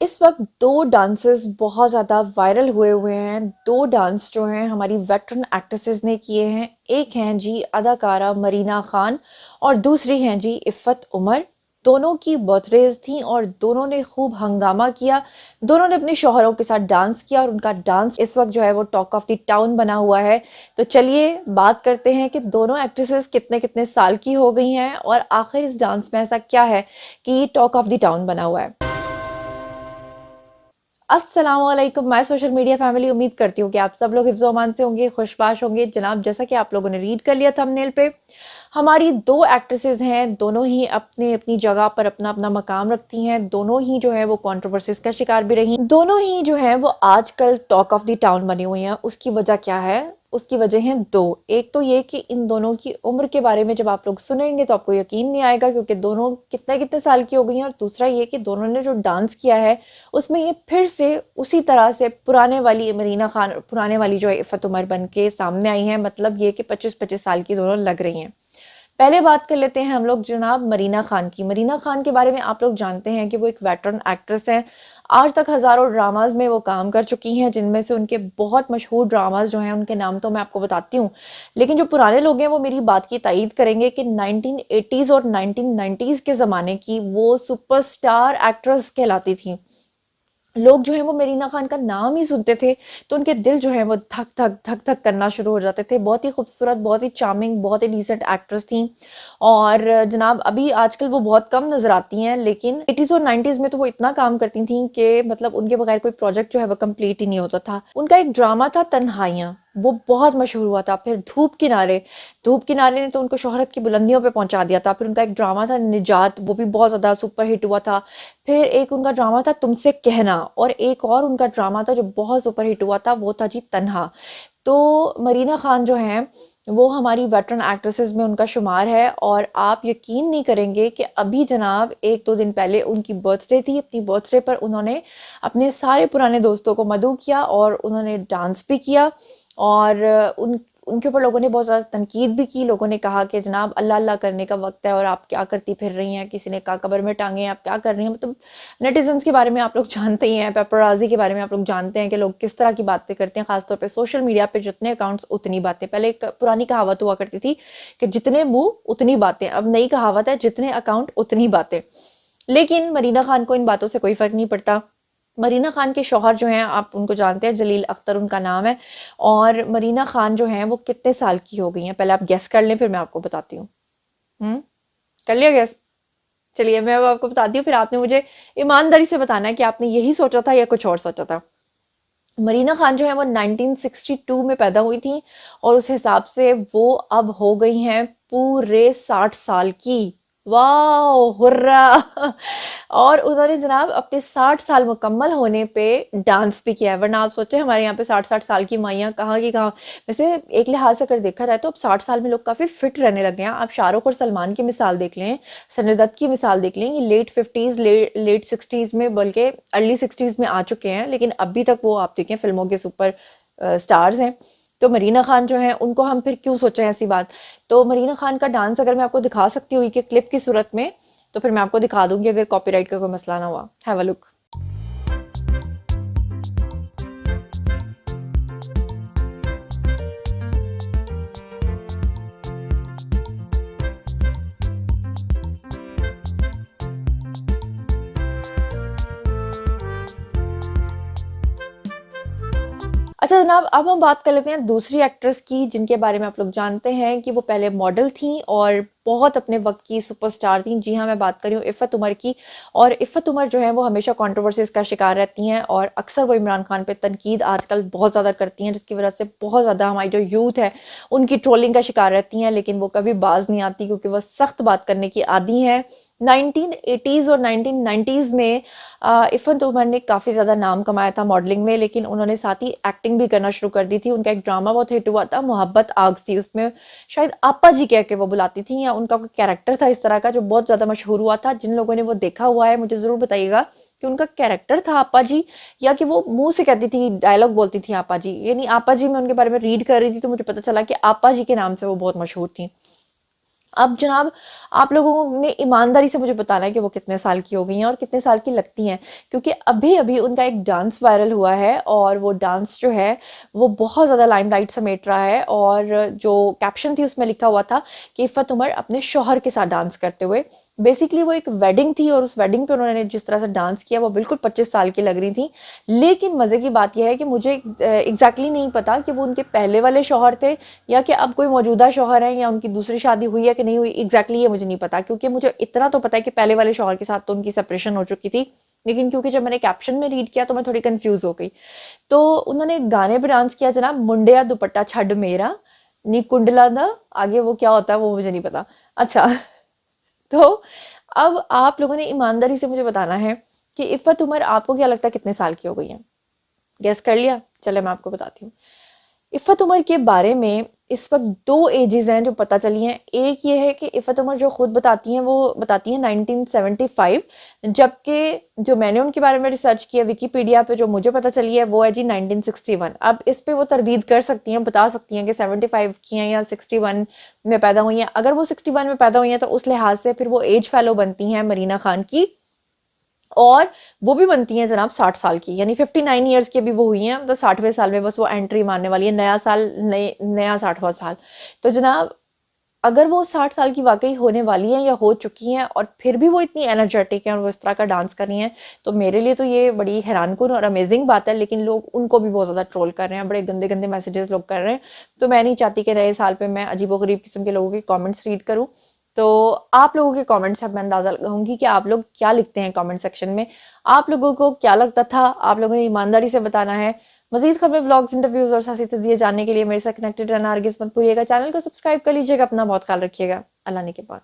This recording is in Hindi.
इस वक्त दो डांसेस बहुत ज़्यादा वायरल हुए हुए हैं। दो डांस जो हैं हमारी वेटरन एक्ट्रेसेस ने किए हैं। एक हैं जी अदाकारा मरीना खान और दूसरी हैं जी इफ़्फ़त उमर। दोनों की बर्थडेज थी और दोनों ने खूब हंगामा किया। दोनों ने अपने शौहरों के साथ डांस किया और उनका डांस इस वक्त जो है वो टॉक ऑफ द टाउन बना हुआ है। तो चलिए बात करते हैं कि दोनों एक्ट्रेसेस कितने कितने साल की हो गई हैं और आखिर इस डांस में ऐसा क्या है कि टॉक ऑफ द टाउन बना हुआ है। अस्सलामुअलैकुम माय सोशल मीडिया फैमिली, उम्मीद करती हूँ कि आप सब लोग हिफ्ज़ अमान से होंगे, खुशबाश होंगे। जनाब, जैसा कि आप लोगों ने रीड कर लिया थंबनेल पे, हमारी दो एक्ट्रेसेस हैं। दोनों ही अपने अपनी जगह पर अपना अपना मकाम रखती हैं। दोनों ही जो है वो कंट्रोवर्सीज का शिकार भी रही। दोनों ही जो है वो आजकल टॉक ऑफ द टाउन बनी हुई हैं। उसकी वजह क्या है? उसकी वजह है दो। एक तो ये कि इन दोनों की उम्र के बारे में जब आप लोग सुनेंगे तो आपको यकीन नहीं आएगा, क्योंकि दोनों कितने कितने साल की हो गई हैं। और दूसरा ये कि दोनों ने जो डांस किया है उसमें ये फिर से उसी तरह से पुराने वाली मरीना खान, पुराने वाली जो है इफ़्फ़त उमर बन के सामने आई हैं। मतलब ये कि 25-25 साल की दोनों लग रही हैं। पहले बात कर लेते हैं हम लोग जनाब मरीना खान की। मरीना खान के बारे में आप लोग जानते हैं कि वो एक वेटरन एक्ट्रेस हैं। आज तक हज़ारों ड्रामाज में वो काम कर चुकी हैं, जिनमें से उनके बहुत मशहूर ड्रामाज जो हैं उनके नाम तो मैं आपको बताती हूँ, लेकिन जो पुराने लोग हैं वो मेरी बात की तायीद करेंगे कि 1980s और 1990s के ज़माने की वो सुपरस्टार एक्ट्रेस कहलाती थी। लोग जो हैं वो मरीना खान का नाम ही सुनते थे तो उनके दिल जो है वो धक धक धक धक करना शुरू हो जाते थे। बहुत ही खूबसूरत, बहुत ही चार्मिंग, बहुत ही डिसेंट एक्ट्रेस थी। और जनाब अभी आजकल वो बहुत कम नजर आती हैं, लेकिन 80s और 90s में तो वो इतना काम करती थी कि मतलब उनके बगैर कोई प्रोजेक्ट जो है वो कंप्लीट ही नहीं होता था। उनका एक ड्रामा था तन्हाइयाँ, वो बहुत मशहूर हुआ था। फिर धूप किनारे, धूप किनारे ने तो उनको शोहरत की बुलंदियों पे पहुंचा दिया था। फिर उनका एक ड्रामा था निजात, वो भी बहुत ज्यादा सुपर हिट हुआ था। फिर एक उनका ड्रामा था तुमसे कहना, और एक और उनका ड्रामा था जो बहुत सुपर हिट हुआ था, वो था जी तन्हा। तो मरीना खान जो हैं वो हमारी वेटरन एक्ट्रेसेस में उनका शुमार है। और आप यकीन नहीं करेंगे कि अभी जनाब एक दो दिन पहले उनकी बर्थडे थी। अपनी बर्थडे पर उन्होंने अपने सारे पुराने दोस्तों को मदऊ किया और उन्होंने डांस भी किया। और उन उनके ऊपर लोगों ने बहुत ज़्यादा तनकीद भी की। लोगों ने कहा कि जनाब अल्लाह अल्लाह करने का वक्त है और आप क्या करती फिर रही हैं। किसी ने कहा कब्र में टांगे, आप क्या कर रही हैं। मतलब नेटिजन्स के बारे में आप लोग जानते ही हैं, पेपराजी के बारे में आप लोग जानते हैं कि लोग किस तरह की बातें करते हैं। खासतौर पे सोशल मीडिया पे जितने अकाउंट्स उतनी बातें। पहले एक पुरानी कहावत हुआ करती थी कि जितने मुंह उतनी बातें। अब नई कहावत है जितने अकाउंट उतनी बातें। लेकिन मरीना खान को इन बातों से कोई फर्क नहीं पड़ता। मरीना खान के शौहर जो हैं आप उनको जानते हैं, जलील अख्तर उनका नाम है। और मरीना खान जो हैं वो कितने साल की हो गई हैं, पहले आप गेस कर लें फिर मैं आपको बताती हूँ। कर लिया गेस? चलिए मैं अब आपको बताती हूँ, फिर आपने मुझे ईमानदारी से बताना है कि आपने यही सोचा था या कुछ और सोचा था। मरीना खान जो है वो 1962 में पैदा हुई थी और उस हिसाब से वो अब हो गई हैं पूरे 60 साल की। वाह, हुर्रा! और उन्होंने जनाब अपने 60 साल मुकम्मल होने पे डांस भी किया है। वरना आप सोचे हमारे यहाँ पे 60-60 साल की माइयाँ कहाँ की कहाँ। वैसे एक लिहाज से अगर देखा जाए तो अब 60 साल में लोग काफ़ी फिट रहने लगे हैं। आप शाहरुख और सलमान की मिसाल देख लें, संजय दत्त की मिसाल देख लें। ये लेट 50s लेट 60s में, बल्कि अर्ली 60s में आ चुके हैं, लेकिन अभी तक वो आप देखें फिल्मों के सुपर स्टार्स हैं। तो मरीना खान जो है उनको हम फिर क्यों सोचें ऐसी बात। तो मरीना खान का डांस अगर मैं आपको दिखा सकती हुई कि क्लिप की सूरत में, तो फिर मैं आपको दिखा दूंगी अगर कॉपीराइट का कोई मसला ना हुआ। Have a look. अच्छा जनाब, अब हम बात कर लेते हैं दूसरी एक्ट्रेस की, जिनके बारे में आप लोग जानते हैं कि वो पहले मॉडल थी और बहुत अपने वक्त की सुपरस्टार थी। जी हाँ, मैं बात कर रही हूँ इफ़्फ़त उमर की। और इफ़्फ़त उमर जो है वो हमेशा कंट्रोवर्सीज का शिकार रहती हैं और अक्सर वो इमरान खान पे तनकीद आजकल बहुत ज़्यादा करती हैं, जिसकी वजह से बहुत ज़्यादा हमारी जो यूथ है उनकी ट्रोलिंग का शिकार रहती हैं। लेकिन वो कभी बाज नहीं आती क्योंकि वह सख्त बात करने की आदी हैं। 1980s और 1990s में इफ़्फ़त उमर ने काफ़ी ज़्यादा नाम कमाया था मॉडलिंग में, लेकिन उन्होंने साथ ही एक्टिंग भी करना शुरू कर दी थी। उनका एक ड्रामा बहुत हिट हुआ था, मोहब्बत आग थी। उसमें शायद आपा जी कह के वो बुलाती थी, या उनका कोई कैरेक्टर था इस तरह का जो बहुत ज़्यादा मशहूर हुआ था। जिन लोगों ने वो देखा हुआ है मुझे ज़रूर बताइएगा कि उनका कैरेक्टर था आपा जी, या कि वो मुंह से कहती थी, डायलॉग बोलती थी आपा जी। यानी आपा जी, मैं उनके बारे में रीड कर रही थी तो मुझे पता चला कि आपा जी के नाम से वो बहुत मशहूर थी। अब जनाब आप लोगों ने ईमानदारी से मुझे बताना है कि वो कितने साल की हो गई हैं और कितने साल की लगती हैं, क्योंकि अभी अभी उनका एक डांस वायरल हुआ है और वो डांस जो है वो बहुत ज़्यादा लाइमलाइट समेट रहा है। और जो कैप्शन थी उसमें लिखा हुआ था कि इफ़त उमर अपने शौहर के साथ डांस करते हुए। बेसिकली वो एक वेडिंग थी और उस वेडिंग पे उन्होंने जिस तरह से डांस किया वो बिल्कुल 25 साल की लग रही थी। लेकिन मज़े की बात यह है कि मुझे एग्जैक्टली नहीं पता कि वो उनके पहले वाले शौहर थे या कि अब कोई मौजूदा शौहर है या उनकी दूसरी शादी हुई है कि नहीं हुई, एग्जैक्टली ये मुझे नहीं पता। क्योंकि मुझे इतना तो पता है कि पहले वाले शौहर के साथ तो उनकी सेपरेशन हो चुकी थी, लेकिन क्योंकि जब मैंने कैप्शन में रीड किया तो मैं थोड़ी कंफ्यूज हो गई। तो उन्होंने गाने पे डांस किया जनाब, मुंडिया दुपट्टा छड़ मेरा नी कुंडला दा, आगे वो क्या होता है वो मुझे नहीं पता। अच्छा तो अब आप लोगों ने ईमानदारी से मुझे बताना है कि इफ़त उमर आपको क्या लगता है कितने साल की हो गई है? गेस कर लिया? चले मैं आपको बताती हूँ। इफ़त उमर के बारे में इस वक्त 2 एजेस हैं जो पता चली हैं। एक ये है कि इफ़त उमर जो खुद बताती हैं वो बताती हैं 1975, जबकि जो मैंने उनके बारे में रिसर्च किया विकिपीडिया पे जो मुझे पता चली है वो है जी 1961। अब इस पे वो तरदीद कर सकती हैं, बता सकती हैं कि 75 की हैं या 61 में पैदा हुई हैं। अगर वो 61 में पैदा हुई हैं तो उस लिहाज से फिर वो एज फेलो बनती हैं मरीना खान की, और वो भी बनती हैं जनाब 60 साल की, यानी 59 ईयर्स की अभी वो हुई हैं। तो 60वें साल में बस वो एंट्री मारने वाली है, नया साल नया 60वां साल। तो जनाब अगर वो 60 साल की वाकई होने वाली हैं या हो चुकी हैं और फिर भी वो इतनी एनर्जेटिक हैं और वो इस तरह का डांस कर रही हैं, तो मेरे लिए तो ये बड़ी हैरानकुन और अमेजिंग बात है। लेकिन लोग उनको भी बहुत ज़्यादा ट्रोल कर रहे हैं, बड़े गंदे गंदे मैसेजेस लोग कर रहे हैं। तो मैं नहीं चाहती कि नए साल पे मैं अजीबोगरीब किस्म के लोगों के कमेंट्स रीड करूं। तो आप लोगों के कमेंट्स से मैं अंदाज़ा लगाऊंगी कि आप लोग क्या लिखते हैं कमेंट सेक्शन में। आप लोगों को क्या लगता था, आप लोगों ने ईमानदारी से बताना है। मजीद खबरें, व्लॉग्स, इंटरव्यूज और साथ तजिए जानने के लिए मेरे साथ कनेक्टेड रहना हरगिज़ मत भूलिएगा। चैनल को सब्सक्राइब कर लीजिएगा। अपना बहुत ख्याल रखिएगा। अल्लाह ने के बाद।